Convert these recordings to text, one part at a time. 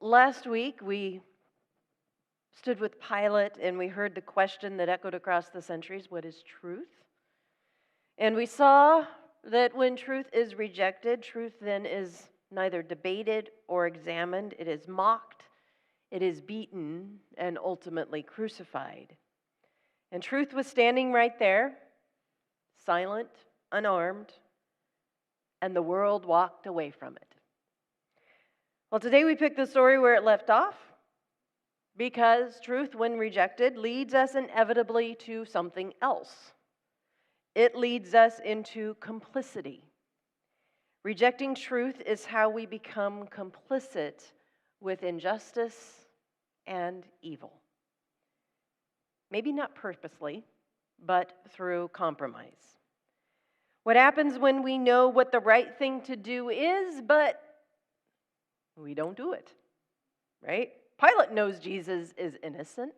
Last week, we stood with Pilate and we heard the question that echoed across the centuries: what is truth? And we saw that when truth is rejected, truth then is neither debated or examined. It is mocked, it is beaten, and ultimately crucified. And truth was standing right there, silent, unarmed, and the world walked away from it. Well, today we pick the story where it left off, because truth, when rejected, leads us inevitably to something else. It leads us into complicity. Rejecting truth is how we become complicit with injustice and evil. Maybe not purposely, but through compromise. What happens when we know what the right thing to do is, but we don't do it, right? Pilate knows Jesus is innocent.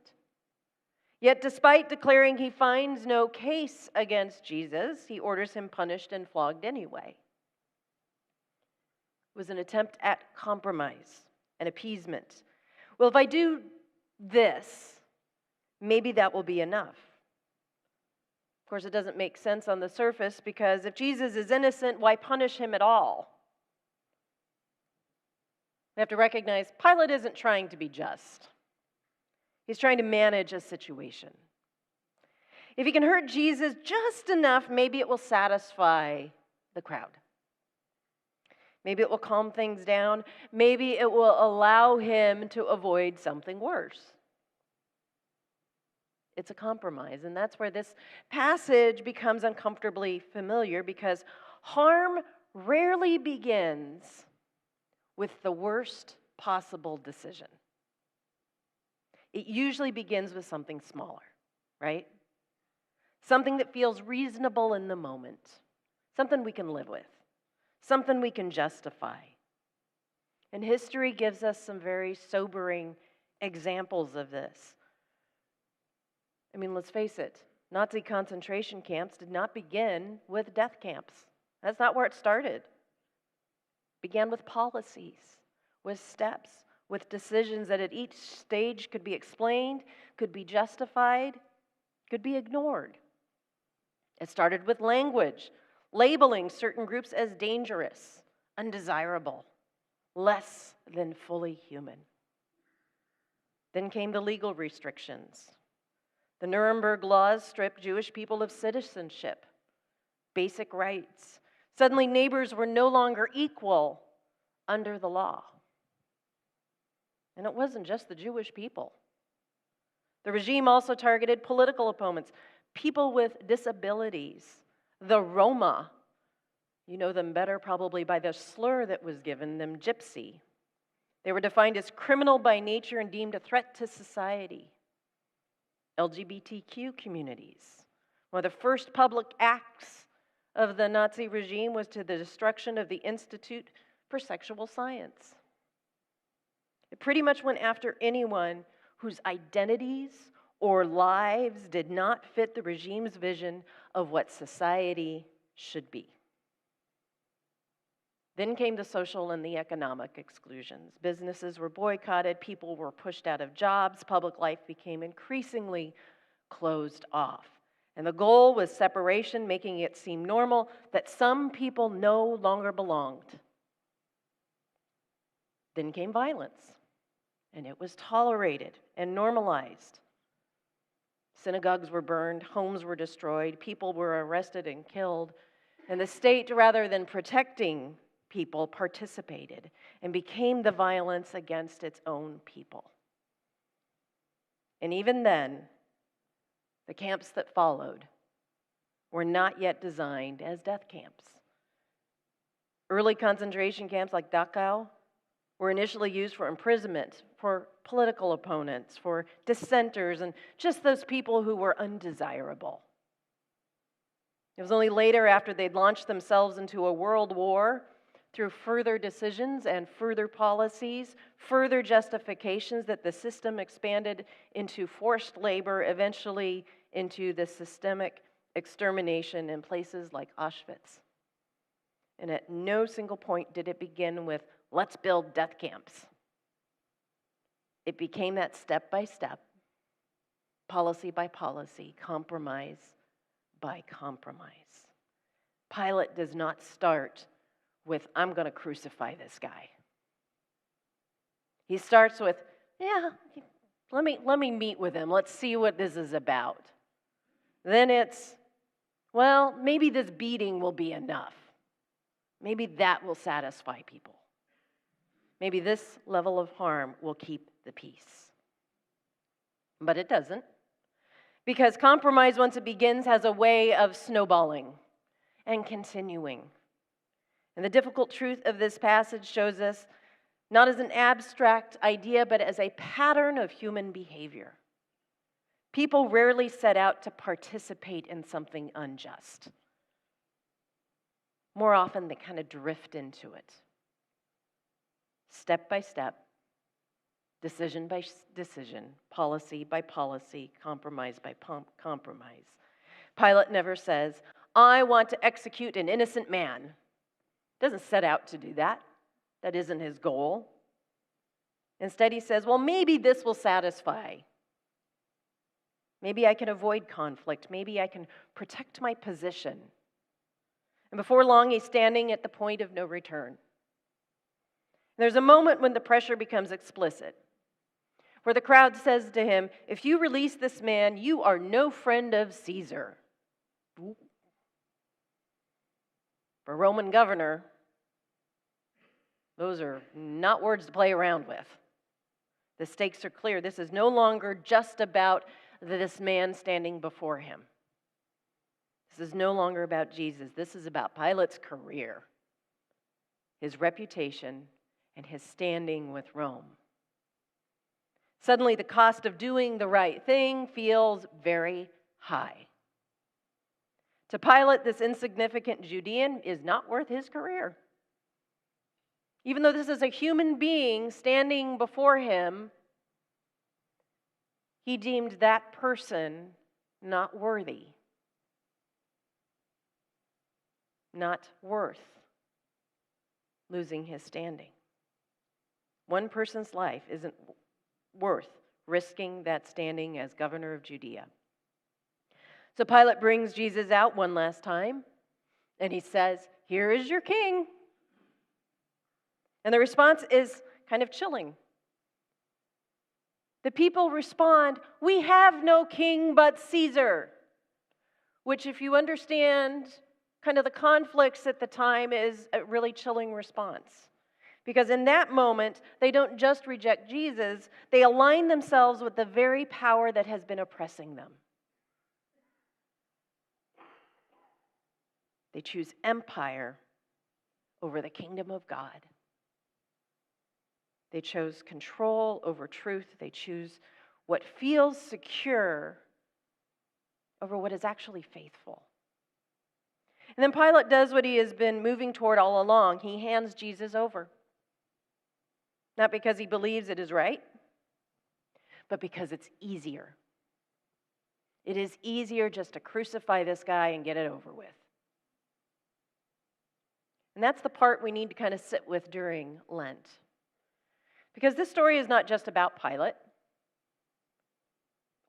Yet despite declaring he finds no case against Jesus, he orders him punished and flogged anyway. It was an attempt at compromise and appeasement. Well, if I do this, maybe that will be enough. Of course, it doesn't make sense on the surface, because if Jesus is innocent, why punish him at all? We have to recognize Pilate isn't trying to be just. He's trying to manage a situation. If he can hurt Jesus just enough, maybe it will satisfy the crowd. Maybe it will calm things down. Maybe it will allow him to avoid something worse. It's a compromise, and that's where this passage becomes uncomfortably familiar, because harm rarely begins with the worst possible decision. It usually begins with something smaller, right? Something that feels reasonable in the moment, something we can live with, something we can justify. And history gives us some very sobering examples of this. I mean, let's face it, Nazi concentration camps did not begin with death camps. That's not where it started. It began with policies, with steps, with decisions that at each stage could be explained, could be justified, could be ignored. It started with language, labeling certain groups as dangerous, undesirable, less than fully human. Then came the legal restrictions. The Nuremberg laws stripped Jewish people of citizenship, basic rights. Suddenly, neighbors were no longer equal under the law. And it wasn't just the Jewish people. The regime also targeted political opponents, people with disabilities, the Roma. You know them better probably by the slur that was given them, gypsy. They were defined as criminal by nature and deemed a threat to society. LGBTQ communities. One of the first public acts of the Nazi regime was to the destruction of the Institute for Sexual Science. It pretty much went after anyone whose identities or lives did not fit the regime's vision of what society should be. Then came the social and the economic exclusions. Businesses were boycotted, people were pushed out of jobs, public life became increasingly closed off. And the goal was separation, making it seem normal that some people no longer belonged. Then came violence, and it was tolerated and normalized. Synagogues were burned, homes were destroyed, people were arrested and killed, and the state, rather than protecting people, participated and became the violence against its own people. And even then, the camps that followed were not yet designed as death camps. Early concentration camps like Dachau were initially used for imprisonment, for political opponents, for dissenters, and just those people who were undesirable. It was only later, after they'd launched themselves into a world war, through further decisions and further policies, further justifications, that the system expanded into forced labor, eventually into the systemic extermination in places like Auschwitz. And at no single point did it begin with, let's build death camps. It became that step by step, policy by policy, compromise by compromise. Pilate does not start with, I'm going to crucify this guy. He starts with, yeah, let me meet with him. Let's see what this is about. Then it's, well, maybe this beating will be enough. Maybe that will satisfy people. Maybe this level of harm will keep the peace. But it doesn't. Because compromise, once it begins, has a way of snowballing and continuing. And the difficult truth of this passage shows us not as an abstract idea, but as a pattern of human behavior. People rarely set out to participate in something unjust. More often, they kind of drift into it. Step by step, decision by decision, policy by policy, compromise by compromise. Pilate never says, I want to execute an innocent man. He doesn't set out to do that. That isn't his goal. Instead, he says, well, maybe this will satisfy. Maybe I can avoid conflict. Maybe I can protect my position. And before long, he's standing at the point of no return. There's a moment when the pressure becomes explicit, where the crowd says to him, if you release this man, you are no friend of Caesar. For a Roman governor, those are not words to play around with. The stakes are clear. This is no longer just about this man standing before him. This is no longer about Jesus. This is about Pilate's career, his reputation, and his standing with Rome. Suddenly, the cost of doing the right thing feels very high. To Pilate, this insignificant Judean is not worth his career. Even though this is a human being standing before him, he deemed that person not worthy, not worth losing his standing. One person's life isn't worth risking that standing as governor of Judea. So Pilate brings Jesus out one last time, and he says, here is your king. And the response is kind of chilling. The people respond, we have no king but Caesar, which if you understand kind of the conflicts at the time is a really chilling response. Because in that moment, they don't just reject Jesus, they align themselves with the very power that has been oppressing them. They choose empire over the kingdom of God. They chose control over truth. They choose what feels secure over what is actually faithful. And then Pilate does what he has been moving toward all along. He hands Jesus over. Not because he believes it is right, but because it's easier. It is easier just to crucify this guy and get it over with. And that's the part we need to kind of sit with during Lent. Because this story is not just about Pilate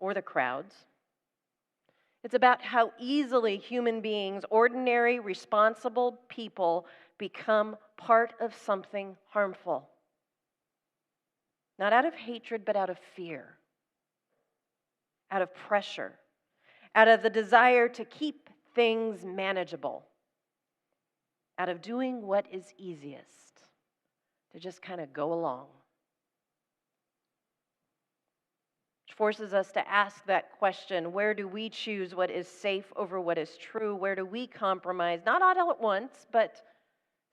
or the crowds. It's about how easily human beings, ordinary, responsible people, become part of something harmful. Not out of hatred, but out of fear, out of pressure, out of the desire to keep things manageable, out of doing what is easiest, to just kind of go along. Which forces us to ask that question, where do we choose what is safe over what is true? Where do we compromise? Not all at once, but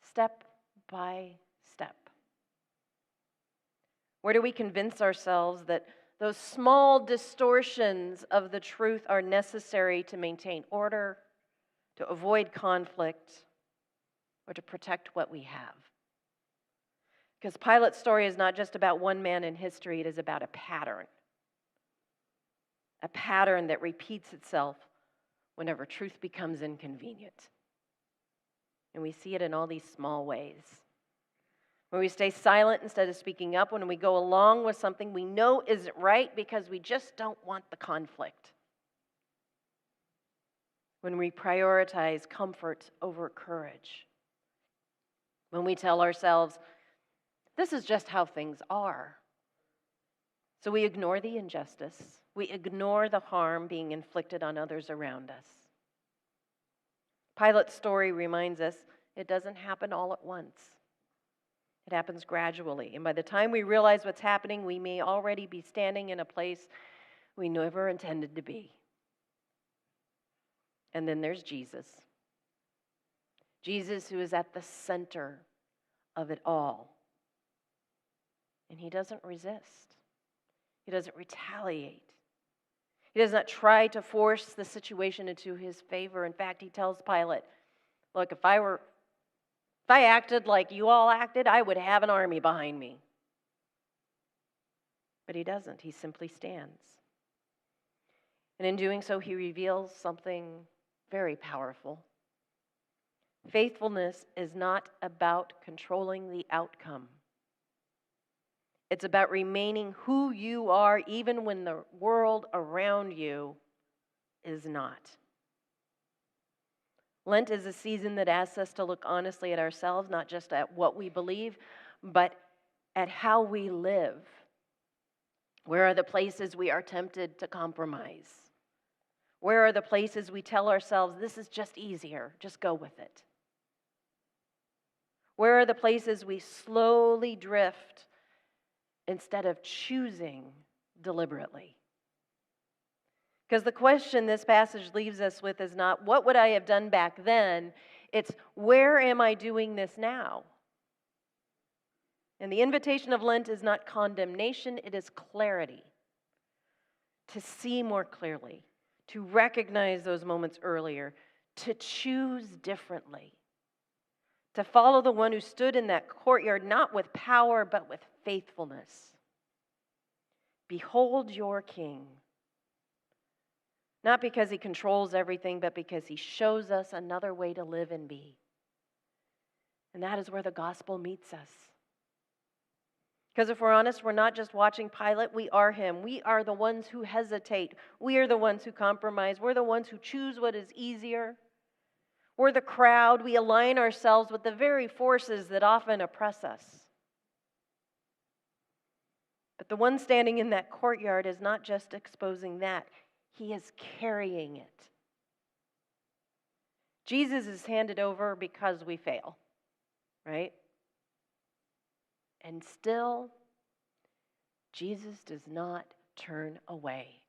step by step. Where do we convince ourselves that those small distortions of the truth are necessary to maintain order, to avoid conflict, or to protect what we have? Because Pilate's story is not just about one man in history, it is about a pattern that repeats itself whenever truth becomes inconvenient. And we see it in all these small ways. when we stay silent instead of speaking up, when we go along with something we know isn't right because we just don't want the conflict, when we prioritize comfort over courage, when we tell ourselves, this is just how things are. So we ignore the injustice, we ignore the harm being inflicted on others around us. Pilate's story reminds us it doesn't happen all at once. It happens gradually. And by the time we realize what's happening, we may already be standing in a place we never intended to be. And then there's Jesus. Jesus, who is at the center of it all. And he doesn't resist. He doesn't retaliate. He does not try to force the situation into his favor. In fact, he tells Pilate, look, if I acted like you all acted, I would have an army behind me. But he doesn't. He simply stands. And in doing so, he reveals something very powerful. Faithfulness is not about controlling the outcome. It's about remaining who you are even when the world around you is not. Lent is a season that asks us to look honestly at ourselves, not just at what we believe, but at how we live. Where are the places we are tempted to compromise? Where are the places we tell ourselves, this is just easier, just go with it? Where are the places we slowly drift instead of choosing deliberately? Because the question this passage leaves us with is not, what would I have done back then? It's, where am I doing this now? And the invitation of Lent is not condemnation, it is clarity. To see more clearly, to recognize those moments earlier, to choose differently. To follow the one who stood in that courtyard, not with power, but with faithfulness. Behold your King. Not because he controls everything, but because he shows us another way to live and be. And that is where the gospel meets us. Because if we're honest, we're not just watching Pilate, we are him. We are the ones who hesitate. We are the ones who compromise. We're the ones who choose what is easier. We're the crowd. We align ourselves with the very forces that often oppress us. But the one standing in that courtyard is not just exposing that. He is carrying it. Jesus is handed over because we fail, right? And still, Jesus does not turn away.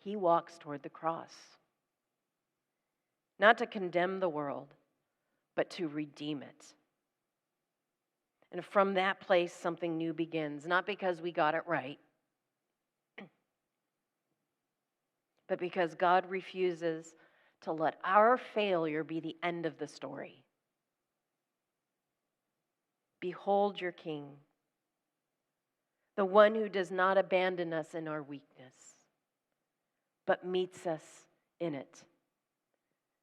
He walks toward the cross. Not to condemn the world, but to redeem it. And from that place, something new begins, not because we got it right, but because God refuses to let our failure be the end of the story. Behold your King, the one who does not abandon us in our weakness, but meets us in it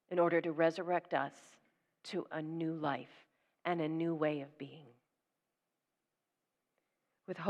in order to resurrect us to a new life and a new way of being.